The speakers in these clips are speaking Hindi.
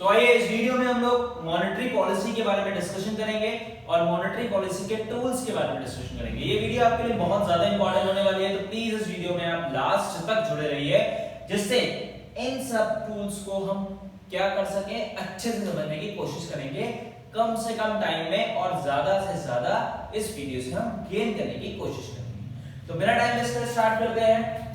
तो आइए इस वीडियो में हम लोग मॉनेटरी पॉलिसी के बारे में डिस्कशन करेंगे और मॉनेटरी पॉलिसी के टूल्स के बारे में डिस्कशन करेंगे। ये वीडियो आपके लिए बहुत ज्यादा इंपॉर्टेंट होने वाली है, तो प्लीज इस वीडियो में आप लास्ट तक जुड़े रहिए, जिससे इन सब टूल्स को हम क्या कर सके, अच्छे से समझने की कोशिश करेंगे कम से कम टाइम में और ज्यादा से ज्यादा इस वीडियो से हम गेन करने की कोशिश करेंगे। तो बिना टाइम वेस्ट करे स्टार्ट करते हैं।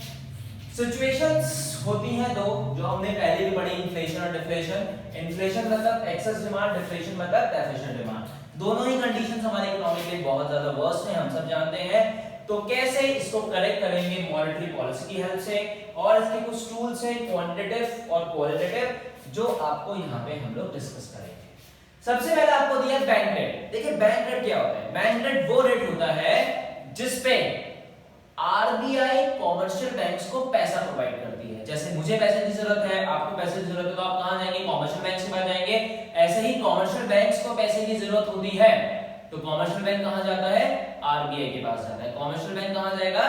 सिचुएशंस होती हैं दो, जो हमने पहले भी पढ़ी, इन्फ्लेशन और डिफ्लेशन। इन्फ्लेशन मतलब एक्सेस डिमांड, डिफ्लेशन मतलब डेफिशिएंट डिमांड। दोनों ही कंडीशंस हमारे इकोनॉमी के लिए बहुत ज्यादा वर्स्ट हैं, हम सब जानते हैं। तो कैसे इसको करेक्ट करेंगे मॉनेटरी पॉलिसी की हेल्प से, और इसके कुछ टूल्स हैं क्वांटिटेटिव और क्वालिटेटिव, जो आपको यहाँ पे हम लोग डिस्कस करेंगे। सबसे पहले आपको दिया बैंक रेट। देखिए बैंक रेट क्या होता है? बैंक रेट वो रेट होता है जिसपे आरबीआई कॉमर्शियल बैंक्स को पैसा प्रोवाइड करती है। जैसे मुझे पैसे की जरूरत है, आपको पैसे की जरूरत है, तो आप कहां जाएंगे? कॉमर्शियल बैंक्स के पास जाएंगे। ऐसे ही कॉमर्शियल बैंक्स को पैसे की जरूरत होती है, तो कॉमर्शियल बैंक कहां जाता है? आरबीआई के पास जाता है। कॉमर्शियल बैंक कहां जाएगा?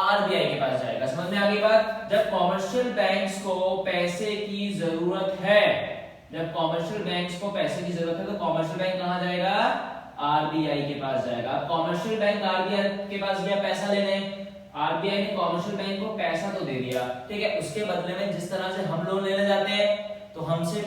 आरबीआई के पास जाएगा। समझ में आ गई बात? जब कॉमर्शियल बैंक्स को पैसे की जरूरत है, जब कॉमर्शियल बैंक्स को पैसे की जरूरत है, तो कॉमर्शियल बैंक कहां जाएगा? आरबीआई के पास जाएगा। कॉमर्शियल बैंक आरबीआई के पास गया पैसा लेने, आरबीआई ने कॉमर्शियल बैंक को पैसा तो दे दिया, ठीक है, उसके बदले में जिस तरह से हम लोन लेने जाते हैं तो हमसे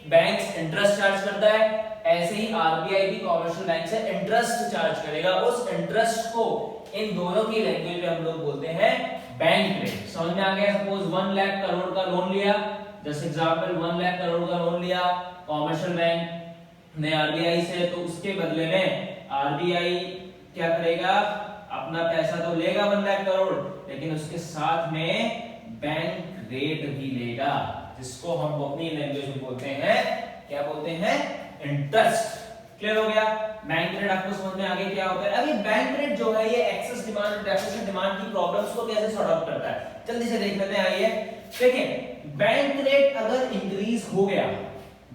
बैंक इंटरेस्ट चार्ज करता है, ऐसे ही आरबीआई भी कॉमर्शियल बैंक से इंटरेस्ट चार्ज करेगा। उस इंटरेस्ट को इन दोनों की लैंग्वेज में हम लोग बोलते हैं बैंक रेट। समझ में आ गया? सपोज 1 लाख करोड़ का लोन लिया, जस्ट एग्जांपल 1 लाख करोड़ का लोन लिया कॉमर्शियल बैंक ने आरबीआई से, तो उसके बदले में आरबीआई क्या करेगा? अपना पैसा तो लेगा 1 लाख करोड़, लेकिन उसके साथ में बैंक रेट भी लेगा, जिसको हम अपनी लैंग्वेज में बोलते हैं, क्या बोलते हैं? इंटरेस्ट। क्लियर हो गया? बैंक रेट आपको समझ में आ गया क्या होता है? अभी बैंक रेट जो है ये एक्सेस डिमांड और डेफिशिएंट डिमांड की प्रॉब्लम्स को कैसे सॉर्ट आउट करता है, जल्दी से देख लेते हैं। आइए देखिए, बैंक रेट अगर इंक्रीज हो गया,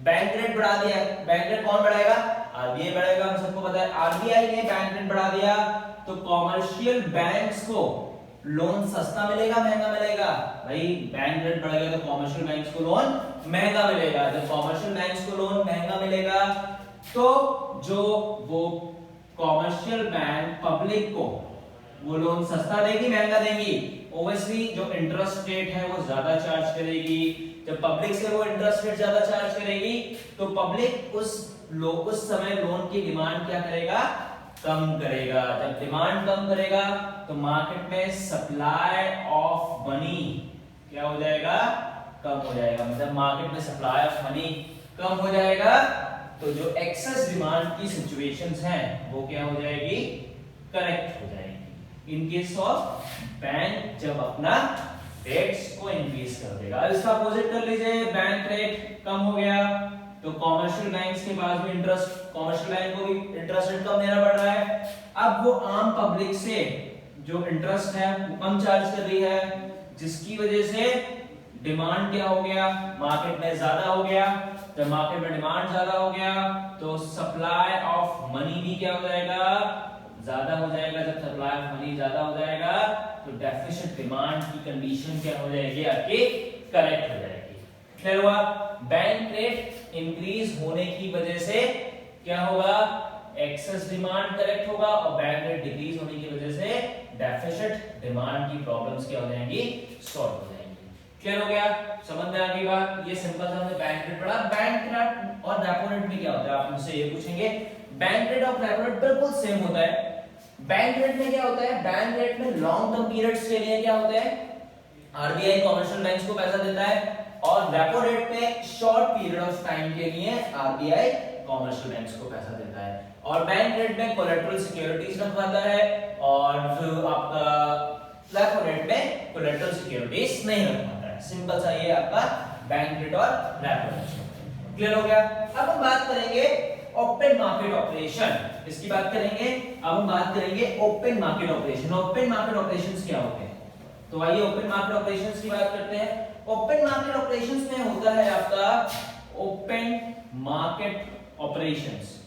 बैंक रेट बढ़ा दिया, बैंक रेट कौन बढ़ाएगा? आरबीआई बढ़ाएगा, हम सबको पता है। आरबीआई ने बैंक रेट बढ़ा दिया तो कॉमर्शियल बैंक्स को लोन सस्ता मिलेगा महंगा मिलेगा? भाई बैंक रेट बढ़ गया तो कॉमर्शियल बैंक्स को लोन महंगा मिलेगा। जब कॉमर्शियल बैंक्स को लोन महंगा मिलेगा तो जो वो कॉमर्शियल बैंक पब्लिक को वो लोन सस्ता देगी महंगा देगी? ओब्वियसली जो इंटरेस्ट रेट है वो ज्यादा चार्ज करेगी। जब पब्लिक से वो इंटरेस्ट रेट ज्यादा चार्ज करेगी तो पब्लिक उस समय लोन की डिमांड क्या करेगा? कम करेगा। जब डिमांड कम करेगा तो मार्केट में सप्लाई ऑफ मनी क्या हो जाएगा? कम हो जाएगा। मतलब मार्केट में सप्लाई ऑफ मनी कम हो जाएगा तो जो एक्सेस डिमांड की सिचुएशंस हैं वो क्या हो जाएगी? करेक्ट हो जाएगी। इन केस ऑफ बैंक जब अपना रेट्स को इंक्रीज कर देगा। इसका अपोजिट कर लीजिए, बैंक रेट कम हो गया तो कॉमर्शियल बैंक्स के पास भी इंटरेस्ट, कॉमर्शियल बैंक को भी इंटरेस्ट रेट कम देना पड़ रहा है। अब वो आम पब्लिक से जो इंटरेस्ट है वो कम चार्ज कर रही है, जिसकी वजह से डिमांड क्या हो गया? मार्केट में ज्यादा हो गया। जब मार्केट में डिमांड ज्यादा हो गया तो सप्लाई ऑफ मनी भी क्या हो जाएगा? ज्यादा हो जाएगा। जब सप्लाई ऑफ मनी ज्यादा हो जाएगा तो डेफिशिएंट डिमांड की कंडीशन क्या हो जाएगी? आपकी करेक्ट हो जाएगी। क्लियर हुआ? बैंक रेट इंक्रीज होने की वजह से क्या होगा? एक्सेस डिमांड करेक्ट होगा, और बैंक रेट डिक्रीज होने की वजह से डेफिशिएंट डिमांड की प्रॉब्लम्स क्या हो जाएंगी? सॉल्व हो जाएंगी। क्लियर हो गया? समझ में आ गई बात? ये सिंपल सा हमने बैंक रेट पढ़ा। बैंक रेट और रेपो रेट में क्या होता है? आप मुझसे ये पूछेंगे। बैंक रेट और रेपो रेट बिल्कुल सेम होता है। बैंक रेट में क्या होता है? बैंक रेट में लॉन्ग टर्म पीरियड्स के लिए क्या होता है? आरबीआई कॉमर्शियल बैंक्स को पैसा देता है, और रेपो रेट में शॉर्ट पीरियड ऑफ टाइम के लिए आरबीआई कॉमर्शियल बैंक्स को पैसा देता है। और बैंक रेट में कोलैटरल सिक्योरिटीज रखवाता है, और जो आपका रेपो रेट में कोलैटरल सिक्योरिटीज नहीं रखवाता है। सिंपल सा ये आपका बैंक रेट और रेपो रेट। क्लियर हो गया? अब हम बात करेंगे ओपन मार्केट ऑपरेशन, इसकी बात करेंगे। अब हम बात करेंगे open market operation. Open market operations क्या होते हैं? तो आइए ओपन मार्केट ऑपरेशंस की बात करते हैं। ओपन मार्केट ऑपरेशंस में होता है आपका open market operations.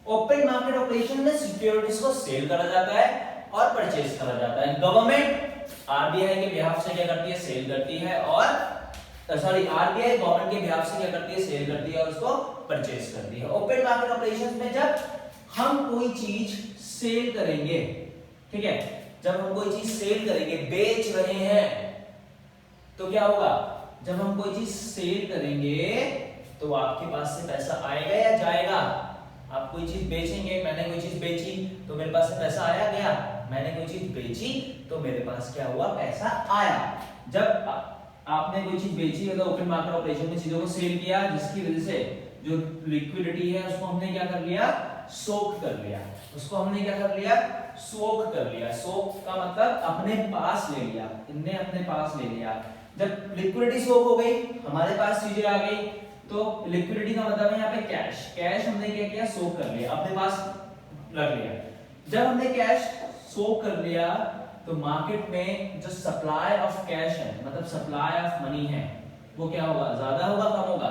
Open market operation में सिक्योरिटीज को सेल करा जाता है और परचेज करा जाता है। गवर्नमेंट आरबीआई के बिहाफ से क्या करती है? सेल करती है और सॉरी आरबीआई गवर्नमेंट के बिहाफ से क्या करती है, सेल करती है और उसको परचेज करती है। ओपन मार्केट ऑपरेशंस में जब हम कोई चीज सेल करेंगे, ठीक है, जब हम कोई चीज सेल करेंगे, बेच रहे हैं, तो क्या होगा, जब हम कोई चीज सेल करेंगे तो आपके पास से पैसा आएगा या जाएगा। आप कोई चीज बेचेंगे, मैंने कोई चीज बेची तो मेरे पास से पैसा आया गया, मैंने कोई चीज बेची तो मेरे पास क्या हुआ, पैसा आया। जब आपने कोई चीज बेची, अगर ओपन मार्केट ऑपरेशन में चीजों को सेल किया, जिसकी वजह से जो लिक्विडिटी है उसको हमने क्या कर लिया, सोक कर लिया, उसको हमने क्या कर लिया, सोक कर लिया। सोक का मतलब अपने पास ले लिया, इनने अपने पास ले लिया। जब लिक्विडिटी सोक हो गई, हमारे पास चीजें आ गई, तो लिक्विडिटी का मतलब है यहाँ पे कैश, कैश हमने क्या किया, सोक कर लिया, अपने पास रख लिया। जब हमने कैश सोक कर लिया तो मार्केट में जो सप्लाई ऑफ कैश है, मतलब सप्लाई ऑफ मनी है, वो क्या होगा, ज्यादा होगा, कम होगा।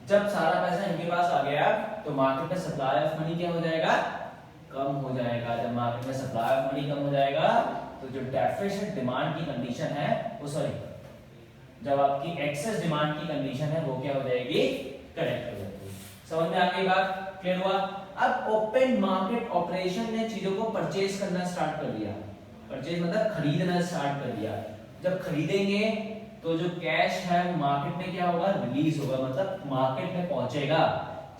जब सारा पैसा इनके पास आ गया तो मार्केट में सप्लाई ऑफ मनी क्या हो जाएगा, कम हो जाएगा। जब मार्केट में सप्लाई ऑफ मनी कम हो जाएगा तो जो डेफिसिट डिमांड की कंडीशन है, वो सॉरी जब आपकी एक्सेस डिमांड की कंडीशन है वो क्या हो जाएगी, करेक्ट हो जाएगी। समझ में आ गई बात, क्लियर हुआ। अब ओपन मार्केट ऑपरेशन ने चीजों को परचेज करना स्टार्ट कर दिया, परचेज मतलब खरीदना स्टार्ट कर दिया। जब खरीदेंगे तो जो कैश है वो मार्केट में क्या होगा, रिलीज होगा, मतलब मार्केट में पहुंचेगा।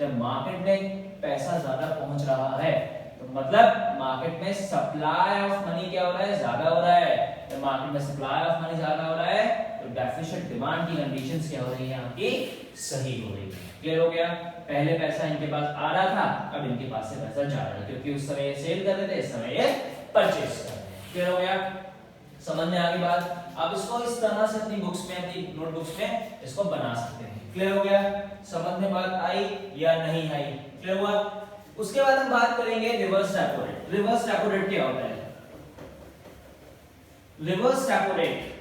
जब मार्केट में पैसा ज्यादा पहुंच रहा है तो मतलब मार्केट में सप्लाई ऑफ मनी क्या हो रहा है, ज्यादा हो रहा है। जब मार्केट में सप्लाई ऑफ मनी ज्यादा हो रहा है तो डेफिसिट डिमांड की कंडीशंस क्या हो रही है, आपकी सही हो रही है। क्लियर हो गया। पहले पैसा इनके पास आ रहा था, अब इनके पास से पैसा जा रहा है, क्योंकि उस समय ये सेल कर रहे थे, इस समय ये परचेज कर रहे हैं। क्लियर हो गया, समझ में आ गई बात। आप इसको इस तरह से अपनी बुक्स में, अपनी नोटबुक्स में इसको बना सकते हैं। क्लियर हो गया, समझ में बात आई या नहीं आई, क्लियर हुआ। उसके बाद हम बात करेंगे reverse repo rate. Reverse repo rate क्या होता है, reverse repo rate,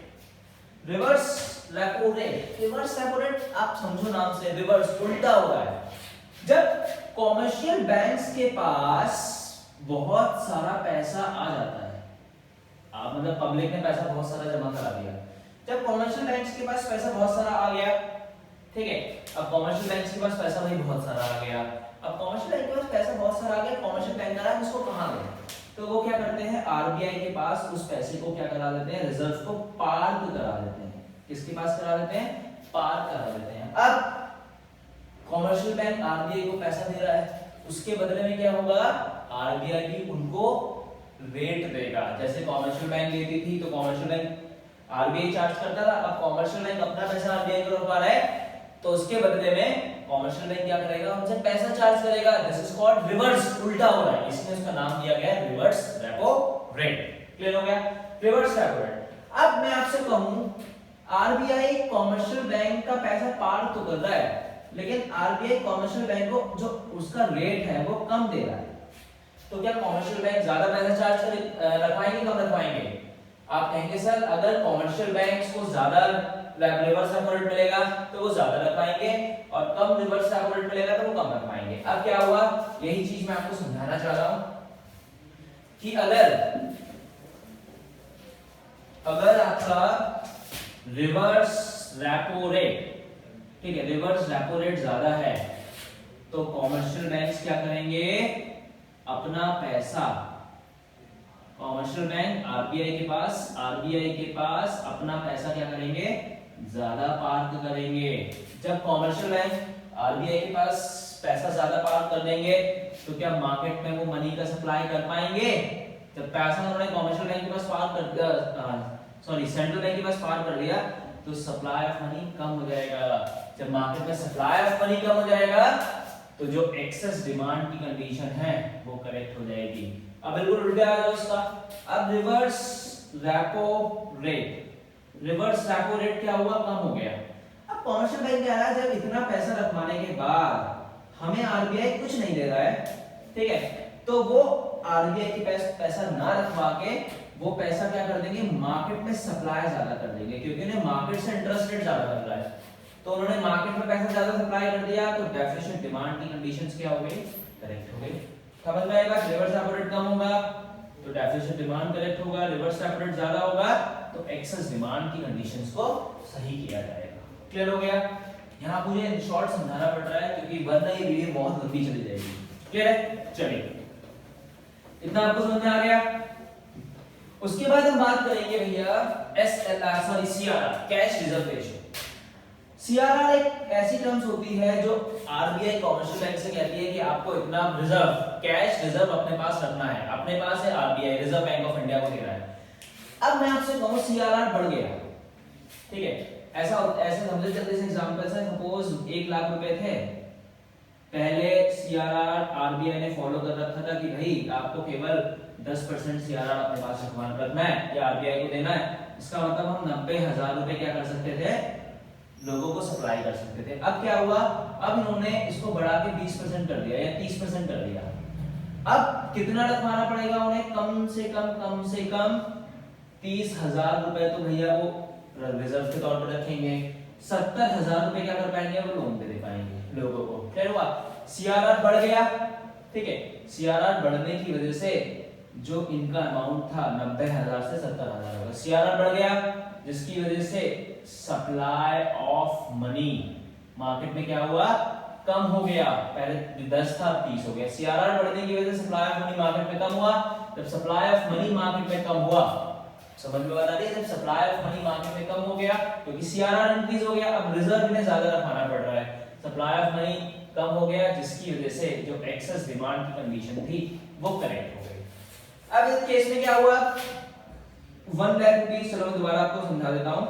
reverse repo rate, reverse repo rate आप समझो नाम से, रिवर्स उल्टा हो रहा है। जब कॉमर्शियल बैंक्स के पास बहुत सारा पैसा आ जाता है, आप मतलब पब्लिक ने पैसा बहुत सारा जमा करा दिया, जब कॉमर्शियल बैंक्स के पास पैसा बहुत सारा आ गया, ठीक है, अब कॉमर्शियल बैंक्स के पास पैसा भाई बहुत सारा आ गया, अब कॉमर्शियल बैंक के पास पैसा बहुत सारा आ गया, कॉमर्शियल बैंक करा है, उसको कहां दें, तो वो क्या करते हैं, आरबीआई के पास उस पैसे को क्या करा देते हैं, रिजर्व को पार्क करा देते हैं। किसके पास करा देते हैं, पार्क करा देते हैं। अब कॉमर्शियल बैंक आरबीआई को पैसा दे रहा है, उसके बदले में क्या होगा, आरबीआई भी उनको रेट देगा। जैसे कॉमर्शियल बैंक देती थी तो कॉमर्शियल बैंक आरबीआई चार्ज करता था, अब कॉमर्शियल बैंक अपना पैसा आरबीआई को रखवा रहा है तो उसके बदले में कॉमर्शियल बैंक क्या करेगा, उनसे पैसा चार्ज करेगा। दिस इज कॉल्ड रिवर्स, उल्टा हो रहा है, इसलिए उसका नाम दिया गया है रिवर्स रेपो रेट। क्लियर हो गया, रिवर्स रेपो रेट। अब मैं आपसे कहूं, आरबीआई कॉमर्शियल बैंक का पैसा पार्क तो कर रहा है, लेकिन आरबीआई कॉमर्शियल बैंक को जो उसका रेट है वो कम दे रहा है, तो क्या कॉमर्शियल बैंक ज्यादा पैसा चार्ज रखवाएंगे, कम रखवाएंगे? आप कहेंगे सर अगर कॉमर्शियल बैंक्स को ज्यादा रिवर्स रेपो रेट मिलेगा तो वो ज्यादा रखवाएंगे और कम रिवर्स रेपो रेट मिलेगा तो वो कम रखवाएंगे। अब क्या हुआ, यही चीज मैं आपको समझाना चाह रहा हूं कि अगर आपका रिवर्स रेपो रेट, ठीक है, रिवर्स रेपो रेट ज्यादा है तो कॉमर्शियल बैंक्स क्या करेंगे, अपना पैसा, कॉमर्शियल बैंक आरबीआई के पास अपना पैसा क्या करेंगे, ज्यादा पार्क करेंगे। जब कॉमर्शियल बैंक आरबीआई के पास पैसा ज्यादा पार्क कर देंगे तो क्या मार्केट में वो मनी का सप्लाई कर पाएंगे? जब पैसा उन्होंने कॉमर्शियल बैंक के पास पार्क कर दिया, सॉरी सेंट्रल बैंक के पास पार्क कर दिया तो सप्लाई ऑफ मनी कम हो जाएगा। जब मार्केट में सप्लाई ऑफ मनी कम हो जाएगा तो जो एक्सेस डिमांड की कंडीशन है वो करेक्ट हो जाएगी। अब बिल्कुल उल्टा आ जाओ उसका। अब रिवर्स रेपो रेट क्या हुआ, कम हो गया। अब कॉमर्शियल बैंक क्या है, जब इतना पैसा रखवाने के बाद हमें आरबीआई कुछ नहीं दे रहा है, ठीक है, तो वो आरबीआई के पास पैसा ना रखवा के वो पैसा क्या कर देंगे, मार्केट में सप्लाई ज्यादा कर देंगे, क्योंकि उन्हें मार्केट से इंटरेस्ट रेट ज्यादा मिल रहा है, तो उन्होंने मार्केट में पैसा ज्यादा सप्लाई कर दिया तो डेफिसिट डिमांड की कंडीशंस क्या हो गई, करेक्ट हो गई। समझ में आएगा, रिवर्स रेपो रेट कम होगा तो डेफिसिट डिमांड करेक्ट होगा, रिवर्स रेपो रेट ज्यादा होगा तो एक्सेस डिमांड की कंडीशंस को सही किया जाएगा। क्लियर हो गया? यहाँ मुझे इन शॉर्ट समझाना पड़ रहा है क्योंकि वरना ये वीडियो बहुत लंबी चली जाएगी। क्लियर है? चलिए, इतना आपको समझ में आ गया। उसके बाद हम बात करेंगे भैया SLR sorry CRR, cash reserve ratio. CRR एक ऐसी टर्म्स होती है जो आरबीआई कमर्शियल बैंक से कहती है कि आपको इतना रिजर्व, कैश रिजर्व अपने पास रखना है, अपने पास है, RBI reserve bank of India को दे रहा है। अब मैं आपसे कहूं सीआरआर बढ़ गया, ठीक है, ऐसा ऐसे समझे चलते हैं एग्जांपल से, सपोज 1 लाख रुपए थे, पहले सीआरआर आरबीआई ने फॉलो कर रखा था कि भाई आपको केवल 10% सीआरआर अपने पास रखना है या आरबीआई को देना है। इसका मतलब हम 90,000 रुपए क्या कर सकते थे, लोगों को सप्लाई कर सकते थे। अब क्या हुआ, अब इन्होंने इसको बढ़ा के 20% कर दिया या 30% कर दिया। अब कितना रखवाना पड़ेगा उन्हें, कम से कम 30,000 रुपए तो भैया वो रिजर्व के तौर पर रखेंगे, 70,000 रुपए क्या कर पाएंगे, वो लोन पे दे पाएंगे लोगों को। क्या हुआ, सीआरआर बढ़ गया, ठीक है, सीआरआर बढ़ने की वजह से जो इनका अमाउंट था 90,000 से 70,000 होगा, सीआरआर बढ़ गया, जिसकी वजह से सप्लाई ऑफ मनी मार्केट में क्या हुआ, कम हो गया। पहले 10 था 30 हो गया। सीआरआर बढ़ने की वजह से सप्लाई ऑफ मनी मार्केट में कम हुआ। जब सप्लाई ऑफ मनी मार्केट में कम हुआ, समझ में बात आ रही है, जब सप्लाई ऑफ मनी मार्केट में कम हो गया क्योंकि सीआरआर इंक्रीज हो गया, अब रिजर्व में ज्यादा रखवाना पड़ रहा है, सप्लाई ऑफ मनी कम हो गया, जिसकी वजह से जो एक्सेस डिमांड की कंडीशन थी वो करेक्ट हो गई। अब इस केस में क्या हुआ, 1 लाख रुपीस, चलो मैं दोबारा आपको समझा देता हूं,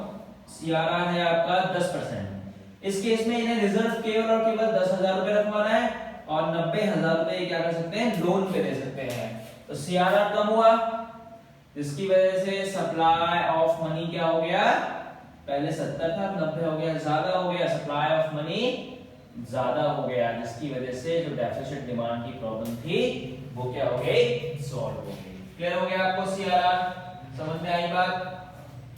सीआरआर है आपका 10%। इस केस में इन्हें रिजर्व केवल और केवल 10,000 रुपए रखवाना है और 90,000 रुपए क्या कर सकते हैं, लोन पे दे सकते हैं। तो सीआरआर कम हुआ, जिसकी वजह से सप्लाई ऑफ मनी क्या हो गया, पहले 70 था 90 हो गया, ज्यादा हो गया, सप्लाई ऑफ मनी ज्यादा हो गया, जिसकी वजह से जो डेफिसिट डिमांड की प्रॉब्लम थी वो क्या हो गई, सॉल्व हो गई। क्लियर हो गया आपको सीआरआर, समझ में आई बात?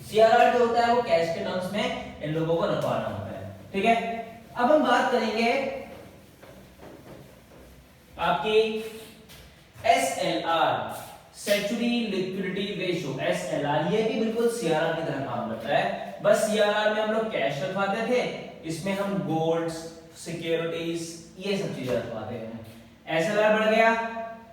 सीआरआर जो होता है वो कैश के टर्म्स में इन लोगों को रखवाना होता है, ठीक है। अब हम बात करेंगे आपकी SLR, statutory liquidity ratio, SLR, ये भी बिल्कुल सीआरआर की तरह काम करता है, बस सीआरआर में हम लोग कैश रखवाते थे, इसमें हम गोल्ड्स, सिक्योरिटीज, ये सब चीजें रखवाते हैं। एसएलआर बढ़ गया,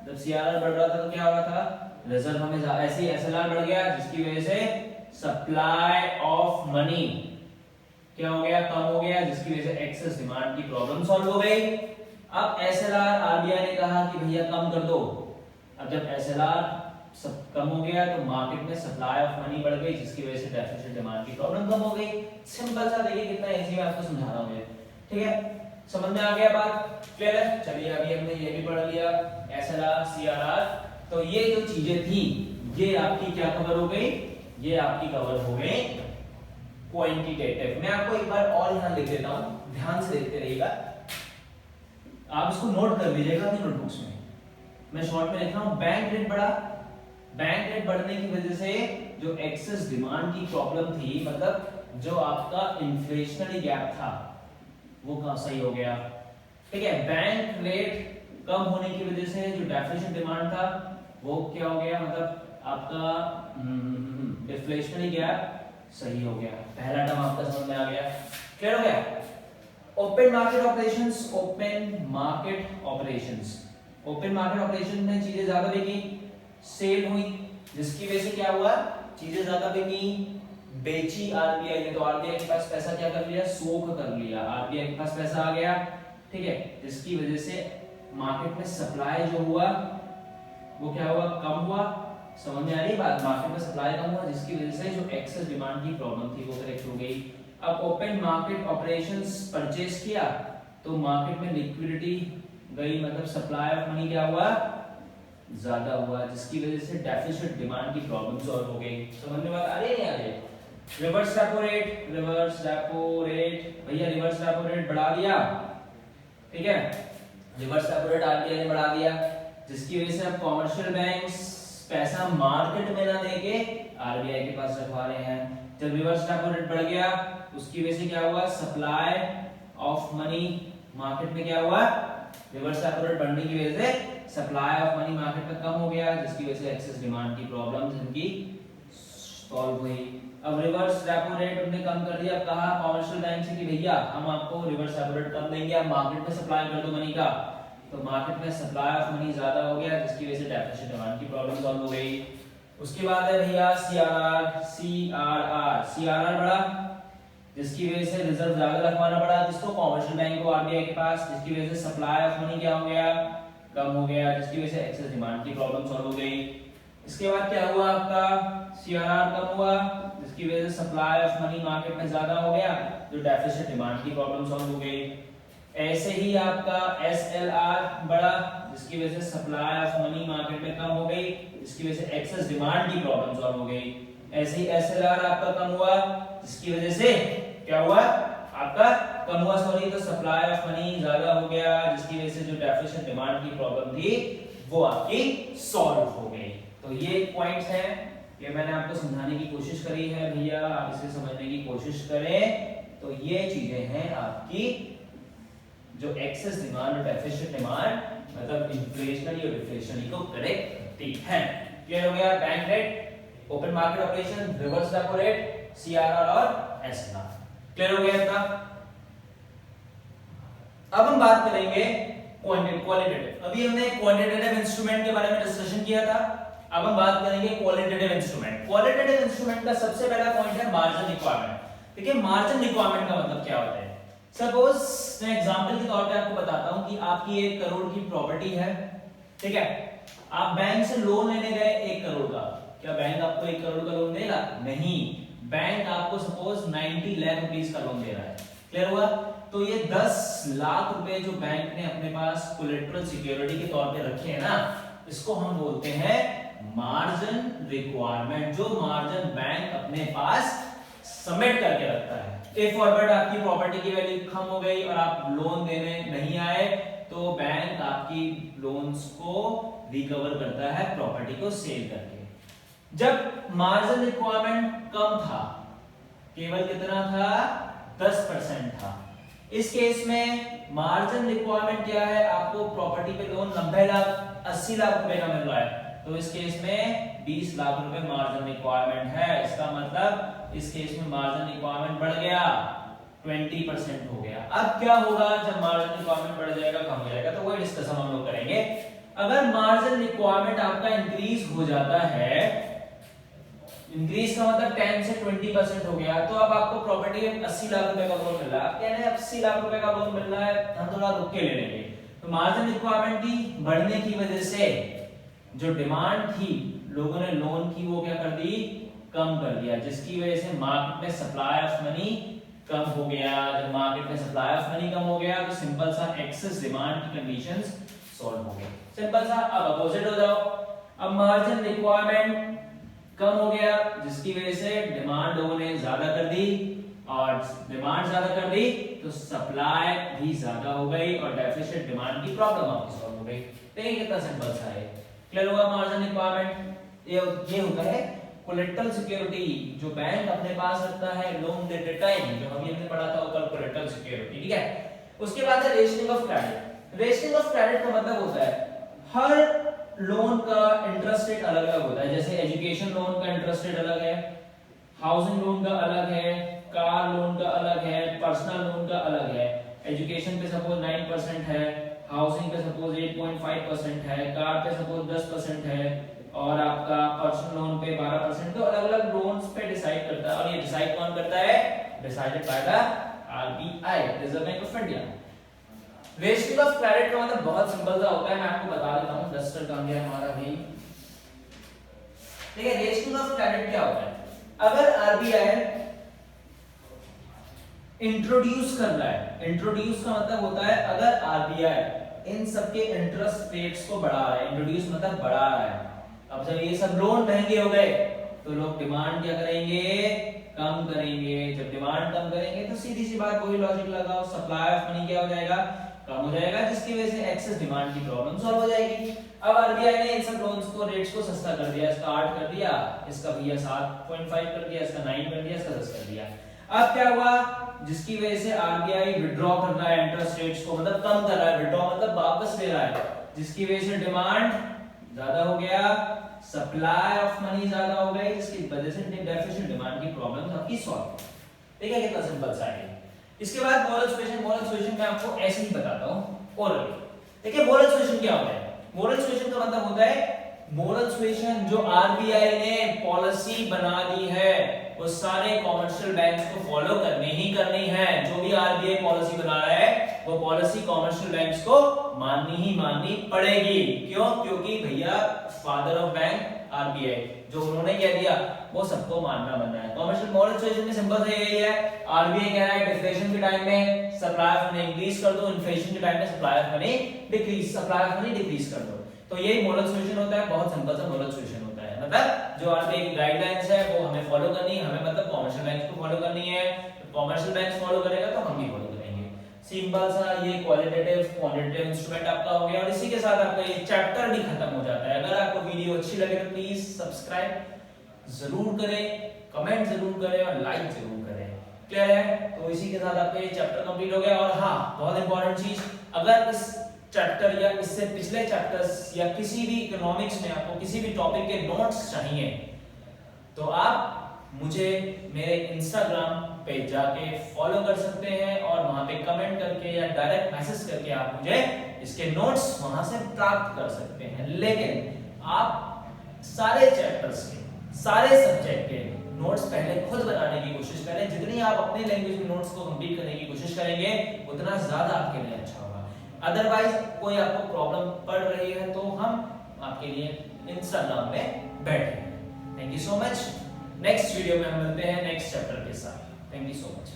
जब सीआरआर बढ़ रहा था तो क्या हुआ था, रिजर्व हमें ऐसे ही एसएलआर बढ़ गया, जिसकी वजह से सप्लाई ऑफ मनी क्या हो गया, कम हो गया, जिसकी वजह से एक्सेस डिमांड की प्रॉब्लम सॉल्व हो गई। अब एसएलआर आरबीआई ने कहा कि भैया कम कर दो, अब जब एसएलआर सब कम हो गया तो मार्केट में सप्लाई ऑफ मनी बढ़ गई, जिसकी वजह से डेफिसिट डिमांड की प्रॉब्लम कम हो गई। सिंपल सा, देखिए कितना इजी मैं आपको समझा रहा हूं, ठीक है, समझ में आ गया बात? क्लियर है? चलिए अभी हमने ये भी पढ़ लिया, एसएलआर, सीआरआर, तो ये जो चीजें थी ये आपकी क्या कवर हो गई, ये आपकी कवर हो गई क्वांटिटेटिव। मैं आपको एक बार और यहां लिख देता हूं, ध्यान से देखते रहिएगा, आप इसको नोट कर लीजिएगा अपनी नोटबुक्स में। मैं शॉर्ट में लिख रहा हूं, बैंक रेट बढ़ा, बैंक रेट बढ़ने की वजह से जो एक्सेस डिमांड की प्रॉब्लम थी, मतलब जो आपका इन्फ्लेशनरी गैप था वो कहां सही हो गया, ठीक है। बैंक रेट कम होने की वजह से जो डेफिसिट डिमांड था वो क्या हो गया, मतलब आपका डिफ्लेशनरी गैप सही हो गया। पहला टर्म आपका समझ में आ गया, क्लियर हो गया? Open market operations, open market operations, open market operation में चीजें ज्यादा बिकी, सेल हुई, जिसकी वजह से क्या हुआ, चीजें ज्यादा बिकी, बेची आरबीआई ने, तो आरबीआई के पास पैसा क्या कर लिया, सोख कर लिया, आरबीआई के पास पैसा आ गया, ठीक है, जिसकी वजह से मार्केट में सप्लाई जो हुआ वो क्या हुआ, कम हुआ। समझ में आ रही बात? मार्केट में सप्लाई कम हुआ, जिसकी वजह से जो एक्सेस डिमांड की प्रॉब्लम थी वो करेक्ट हो गई। अब ओपन मार्केट ऑपरेशंस परचेस किया तो मार्केट में लिक्विडिटी गई, मतलब सप्लाई ऑफ मनी क्या हुआ, ज्यादा हुआ, जिसकी वजह से डेफिसिट डिमांड की प्रॉब्लम सॉल्व हो गई। समझ में बात आ रही है? आ रही है? Reverse repo rate, reverse repo rate, भैया रिवर्स रेपो रेट बढ़ा दिया, ठीक है, रिवर्स रेपो रेट आरबीआई ने बढ़ा दिया, जिसकी वजह से अब कॉमर्शियल बैंक्स पैसा मार्केट में ना देके आरबीआई के पास रखवा रहे हैं। जब रिवर्स रेपो रेट बढ़ गया उसकी वजह से क्या हुआ, सप्लाई ऑफ मनी मार्केट में क्या हुआ, रिवर्स रेपो रेट बढ़ने की वजह से सप्लाई ऑफ मनी मार्केट में कम हो गया, जिसकी वजह से एक्सेस डिमांड की प्रॉब्लम जिनकी सॉल्व हुई। अब रिवर्स रेपो रेट उन्होंने कम कर दिया, कहा कॉमर्शियल बैंक से कि भैया हम आपको रिवर्स रेपो रेट कम देंगे, आप मार्केट में सप्लाई कर दो मनी का। तो मार्केट में सप्लाई ऑफ मनी ज्यादा हो गया, जिसकी वजह से डेफिसिट डिमांड की प्रॉब्लम सॉल्व हो गई। उसके बाद है भैया सीआरआर बढ़ा, जिसकी वजह से रिजर्व ज्यादा रखवाना पड़ा जिसको कॉमर्शियल बैंक को आरबीआई के पास, जिसकी वजह से सप्लाई ऑफ मनी क्या हो गया, कम हो गया, जिसकी वजह से एक्सेस डिमांड की प्रॉब्लम सॉल्व हो गई। इसके बाद क्या हुआ आपका, सीआरआर कम हुआ, जिसकी वजह से सप्लाई ऑफ मनी मार्केट में ज्यादा हो गया, जो डेफिसिट डिमांड की प्रॉब्लम सॉल्व हो गई। ऐसे ही आपका एसएलआर बढ़ा, जिसकी वजह से सप्लाई ऑफ मनी मार्केट में कम हो गई, जिसकी वजह से एक्सेस डिमांड की प्रॉब्लम सॉल्व हो गई। ऐसे ही एसएलआर आपका कम हुआ, जिसकी वजह से क्या हुआ आपका कम हुआ, सॉरी, तो सप्लाई ऑफ मनी ज्यादा हो गया, जिसकी वजह से जो डेफिसिट डिमांड की प्रॉब्लम थी वो आपकी सॉल्व हो गई। तो ये पॉइंट्स हैं, ये मैंने आपको समझाने की कोशिश करी है भैया, आप इसे समझने की कोशिश करें। तो ये चीजें हैं आपकी जो एक्सेस डिमांड और डेफिसिट डिमांड, मतलब इन्फ्लेशनरी और डिफ्लेशनरी को करेक्ट करती है। क्लियर हो गया, bank rate, open market operation, reverse repo rate, CRR और एसएलआर। क्लियर हो गया था। अब हम बात करेंगे क्वालिटेटिव। अभी हमने क्वांटिटेटिव इंस्ट्रूमेंट के बारे में डिस्कशन किया था, अब हम बात करेंगे क्वालिटेटिव इंस्ट्रूमेंट। क्वालिटेटिव इंस्ट्रूमेंट का सबसे पहला पॉइंट है मार्जिन रिक्वायरमेंट। देखिए मार्जिन रिक्वायरमेंट का मतलब क्या होता है। सपोज मैं एग्जांपल के तौर पे आपको बताता हूं कि आपकी 1 करोड़ की प्रॉपर्टी है, ठीक है, आप बैंक से लोन लेने गए 1 करोड़ का, क्या बैंक आपको 1 करोड़ का लोन देगा? नहीं, बैंक आपको सपोज 90 लाख रुपीस का लोन दे रहा है। क्लियर हुआ? तो ये 10 लाख रुपए जो बैंक ने अपने पास कोलेटरल सिक्योरिटी के तौर पे रखे हैं ना, इसको हम बोलते हैं मार्जिन रिक्वायरमेंट, जो मार्जिन बैंक अपने पास सबमिट करके रखता है। इफ फॉरवर्ड आपकी प्रॉपर्टी की वैल्यू कम हो गई और आप लोन देने नहीं आए, तो बैंक आपकी लोन्स को रिकवर करता है प्रॉपर्टी को सेल करके। जब मार्जिन रिक्वायरमेंट कम था, केवल कितना था, 10% था, इस केस में मार्जिन रिक्वायरमेंट क्या है, आपको प्रॉपर्टी पे लोन 90 लाख 80 लाख रुपए का मिल रहा है, तो इस केस में 20 लाख रुपए मार्जिन रिक्वायरमेंट है। इसका मतलब इस केस में मार्जिन रिक्वायरमेंट बढ़ गया, 20% हो गया। अब क्या होगा जब मार्जिन रिक्वायरमेंट बढ़ जाएगा, कम हो जाएगा, तो वही डिस्कशन हम लोग करेंगे। अगर मार्जिन रिक्वायरमेंट आपका इंक्रीज हो जाता है, इंक्रीज का मतलब 10 से 20% हो गया, तो अब आपको प्रॉपर्टी में 80 लाख रुपए का लोन मिल रहा है, यानी 80 लाख रुपए का लोन मिल रहा है, हम थोड़ा रुक के ले लेंगे। तो मार्जिन रिक्वायरमेंट की बढ़ने की वजह से जो डिमांड थी लोगों ने लोन की, वो क्या कर दी, कम कर दिया, जिसकी वजह से मार्केट में सप्लाई ऑफ मनी कम हो गया। जब मार्केट में सप्लाई ऑफ मनी कम हो गया, तो सिंपल सा एक्सेस डिमांड की कंडीशंस सॉल्व हो गए, सिंपल सा। अब अपोजिट हो जाओ, अब मार्जिन रिक्वायरमेंट कम हो गया, जिसकी वजह से डिमांड लोगों ने ज्यादा कर दी, और डिमांड ज्यादा कर दी तो सप्लाई भी ज्यादा हो गई, और डेफिसिट डिमांड की प्रॉब्लम आपकी सॉल्व हो गई। तो ये कितना सिंपल सा है। क्लियर हुआ? मार्जिन रिक्वायरमेंट ये होता है कोलेटरल सिक्योरिटी जो बैंक अपने पास रखता है लोन देते टाइम, जो अभी हमने पढ़ा था ऊपर, कोलेटरल सिक्योरिटी, ठीक है। उसके बाद है rationing of credit. Rationing of credit का मतलब होता है हर लोन का इंटरेस्ट रेट अलग अलग होता है। जैसे एजुकेशन लोन का इंटरेस्ट रेट अलग है, हाउसिंग लोन का अलग है, कार लोन का अलग है, पर्सनल लोन का अलग है। एजुकेशन पे सपोज 9% है, हाउसिंग पे सपोज 8.5% है, कार पे सपोज 10% है, और आपका पर्सनल लोन पे 12%। तो अलग अलग लोन्स पे डिसाइड करता है, और ये डिसाइड कौन करता है, decided by the RBI, reserve bank of India. Rationing of credit का मतलब बहुत सिंपल सा होता है, मैं आपको बता देता हूं, डस्टर काम गया हमारा भी। देखिए रेशनिंग ऑफ क्रेडिट क्या होता है, अगर आरबीआई इंट्रोड्यूस कर रहा है, इंट्रोड्यूस का मतलब होता है अगर आरबीआई इन सबके इंटरेस्ट रेट्स को बढ़ा रहा है, इंट्रोड्यूस मतलब बढ़ा रहा है। अब जब ये सब लोन महंगे हो गए, तो लोग डिमांड क्या करेंगे, कम करेंगे। जब डिमांड कम करेंगे तो सीधी सी बात, वही लॉजिक लगाओ, सप्लाई ऑफ मनी क्या हो जाएगा, कम हो जाएगा, जिसकी वजह से एक्सेस डिमांड की प्रॉब्लम सॉल्व हो जाएगी। अब आरबीआई ने इन सब लोन्स को, रेट्स को सस्ता कर दिया, इसका 8 कर दिया, इसका भैया 7.5 कर दिया, इसका 9 कर दिया, इसका 10 कर दिया। अब क्या हुआ, जिसकी वजह से आरबीआई विड्रॉ कर रहा है इंटरेस्ट रेट्स को, मतलब कम कर रहा है, विड्रॉ मतलब वापस ले रहा है, जिसकी वजह से डिमांड ज्यादा हो गया, सप्लाई ऑफ मनी ज्यादा हो गई, जिसकी वजह से डेफिशिएंट डिमांड की प्रॉब्लम आपकी सॉल्व। ठीक है, कितना सिंपल सा है। इसके बाद मोरल सुएशन मैं आपको ऐसे ही बताता हूं ओरली। देखिए मोरल सुएशन क्या होता है? मोरल सुएशन का मतलब होता है मोरल सुएशन जो आरबीआई ने पॉलिसी बना दी है वो सारे कॉमर्शियल बैंक्स को फॉलो करनी ही करनी है। जो भी आरबीआई पॉलिसी बना रहा है वो पॉलिसी कॉमर्शियल बैंक्स को माननी ही माननी पड़ेगी। क्यों? क्योंकि भैया फादर ऑफ बैंक आरबीआई, जो उन्होंने कह दिया वो सबको मानना बनना है। कॉमर्शियल मोरल सुएशन में सिंपल से यही है, आरबीआई कह रहा है डिफ्लेशन के टाइम में सप्लाई ऑफ मनी इंक्रीज कर दो, इन्फ्लेशन के टाइम में सप्लाई ऑफ मनी डिक्रीज कर दो। तो यही मोरल सुएशन होता है, बहुत सिंपल सा मोरल सुएशन होता है। मतलब जो आरबीआई की गाइडलाइंस है वो हमें फॉलो करनी है, हमें मतलब कॉमर्शियल बैंक्स को फॉलो करनी है। कॉमर्शियल बैंक्स फॉलो करेगा तो हम भी फॉलो करेंगे। सिंपल सा ये क्वालिटेटिव क्वांटिटेटिव इंस्ट्रूमेंट आपका हो गया और इसी के साथ आपका ये चैप्टर भी खत्म हो जाता है। अगर आपको वीडियो अच्छी लगे तो प्लीज सब्सक्राइब जरूर करें, कमेंट जरूर करें और लाइक जरूर करें। क्लियर है? तो इसी के साथ आपका ये चैप्टर कंप्लीट हो गया। और हाँ, बहुत इंपॉर्टेंट चीज, अगर इस चैप्टर या इससे पिछले चैप्टर्स या किसी भी इकोनॉमिक्स में आपको किसी भी टॉपिक के नोट्स चाहिए तो आप मुझे मेरे इंस्टाग्राम पे जाके फॉलो कर सकते हैं और वहां पे कमेंट करके या डायरेक्ट मैसेज करके आप मुझे इसके नोट्स वहां से प्राप्त कर सकते हैं। लेकिन आप सारे चैप्टर्स के सारे सब्जेक्ट के नोट्स पहले खुद बनाने की कोशिश करें। जितनी आप अपनी लैंग्वेज में नोट्स को कंप्लीट करने की कोशिश करेंगे उतना ज्यादा आपके लिए अच्छा होगा। अदरवाइज कोई आपको प्रॉब्लम पड़ रही है तो हम आपके लिए इंस्टाग्राम में बैठे हैं। Thank you so much. Next video में हम मिलते हैं नेक्स्ट चैप्टर के साथ। Thank you so much.